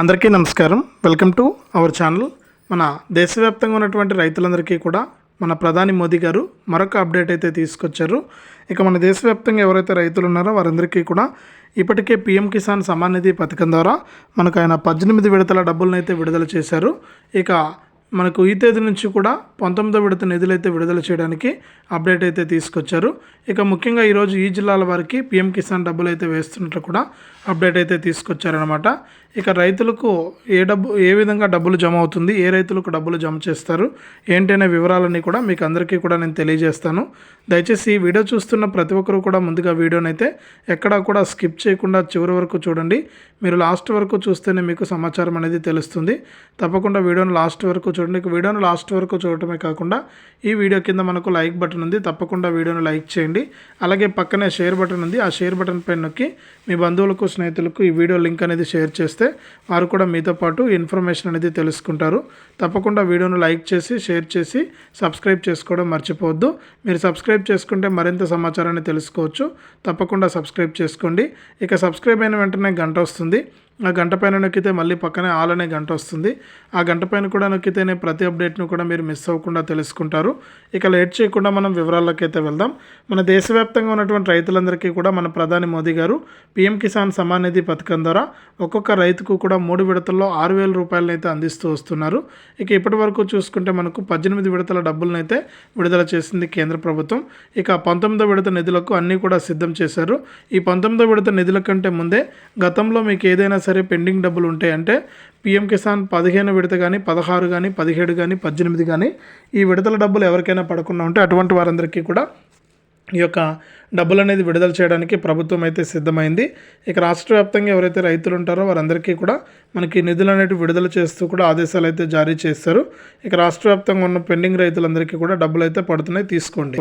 అందరికీ నమస్కారం. Welcome to our channel. మన దేశవ్యాప్తంగా ఉన్నటువంటి రైతులందరికీ కూడా మన ప్రధాని మోదీ గారు మరొక అప్డేట్ అయితే తీసుకొచ్చారు. ఇక మన దేశవ్యాప్తంగా ఎవరైతే రైతులు ఉన్నారో వారందరికీ కూడా ఇప్పటికే పీఎం కిసాన్ సమ్మాన్ నిధి పథకం ద్వారా మనకు ఆయన 18 విడతల డబ్బులను అయితే విడుదల చేశారు. ఇక మనకు ఈ తేదీ నుంచి కూడా 19వ విడత నిధులు అయితే విడుదల చేయడానికి అప్డేట్ అయితే తీసుకొచ్చారు. ఇక ముఖ్యంగా ఈరోజు ఈ జిల్లాల వారికి పీఎం కిసాన్ డబ్బులు అయితే వేస్తున్నట్లు కూడా అప్డేట్ అయితే తీసుకొచ్చారనమాట. ఇక రైతులకు ఏ విధంగా డబ్బులు జమ అవుతుంది, ఏ రైతులకు డబ్బులు జమ చేస్తారు ఏంటనే వివరాలన్నీ కూడా మీకు అందరికీ కూడా నేను తెలియజేస్తాను. దయచేసి ఈ వీడియో చూస్తున్న ప్రతి ఒక్కరు కూడా ముందుగా వీడియోని అయితే ఎక్కడా కూడా స్కిప్ చేయకుండా చివరి వరకు చూడండి. మీరు లాస్ట్ వరకు చూస్తేనే మీకు సమాచారం అనేది తెలుస్తుంది. తప్పకుండా వీడియోని లాస్ట్ వరకు చూడండి. వీడియోని లాస్ట్ వరకు చూడటమే కాకుండా ఈ వీడియో కింద మనకు లైక్ బటన్ ఉంది, తప్పకుండా వీడియోని లైక్ చేయండి. అలాగే పక్కనే షేర్ బటన్ ఉంది, ఆ షేర్ బటన్ పైన నొక్కి మీ బంధువులకు స్నేహితులకు ఈ వీడియో లింక్ అనేది షేర్ చేస్తే వారు కూడా మీతో పాటు ఇన్ఫర్మేషన్ అనేది తెలుసుకుంటారు. తప్పకుండా వీడియోను లైక్ చేసి షేర్ చేసి సబ్స్క్రైబ్ చేసుకోవడం మర్చిపోవద్దు. మీరు సబ్స్క్రైబ్ చేసుకుంటే మరింత సమాచారాన్ని తెలుసుకోవచ్చు. తప్పకుండా సబ్స్క్రైబ్ చేసుకోండి. ఇక సబ్స్క్రైబ్ అయిన వెంటనే గంట వస్తుంది. ఆ గంట పైన నొక్కితే మళ్ళీ పక్కనే ఆల్ అనే గంట వస్తుంది. ఆ గంట పైన కూడా నొక్కితేనే ప్రతి అప్డేట్ను కూడా మీరు మిస్ అవ్వకుండా తెలుసుకుంటారు. ఇక లేట్ చేయకుండా మనం వివరాల్లోకి అయితే వెళ్దాం. మన దేశవ్యాప్తంగా ఉన్నటువంటి రైతులందరికీ కూడా మన ప్రధాని మోదీ గారు పీఎం కిసాన్ సమ్మాన్ నిధి పథకం ద్వారా ఒక్కొక్క రైతుకు కూడా 3 విడతల్లో 6,000 రూపాయలను అయితే అందిస్తూ వస్తున్నారు. ఇక ఇప్పటి వరకు చూసుకుంటే మనకు 18 విడతల డబ్బులను అయితే విడుదల చేసింది కేంద్ర ప్రభుత్వం. ఇక 19వ విడత నిధులకు అన్నీ కూడా సిద్ధం చేశారు. ఈ 19వ విడత నిధుల కంటే ముందే గతంలో మీకు ఏదైనా సరే పెండింగ్ డబ్బులు ఉంటాయి అంటే పీఎం కిసాన్ 15 విడత కానీ 16 కానీ 17 కానీ 18 కానీ ఈ విడతల డబ్బులు ఎవరికైనా పడకుండా ఉంటే అటువంటి వారందరికీ కూడా ఈ యొక్క డబ్బులు అనేది విడుదల చేయడానికి ప్రభుత్వం అయితే సిద్ధమైంది. ఇక రాష్ట్ర వ్యాప్తంగా ఎవరైతే రైతులు ఉంటారో వారందరికీ కూడా మనకి నిధులు అనేవి విడుదల చేస్తూ కూడా ఆదేశాలు అయితే జారీ చేస్తారు. ఇక రాష్ట్ర వ్యాప్తంగా ఉన్న పెండింగ్ రైతులందరికీ కూడా డబ్బులు అయితే పడుతున్నాయి, తీసుకోండి.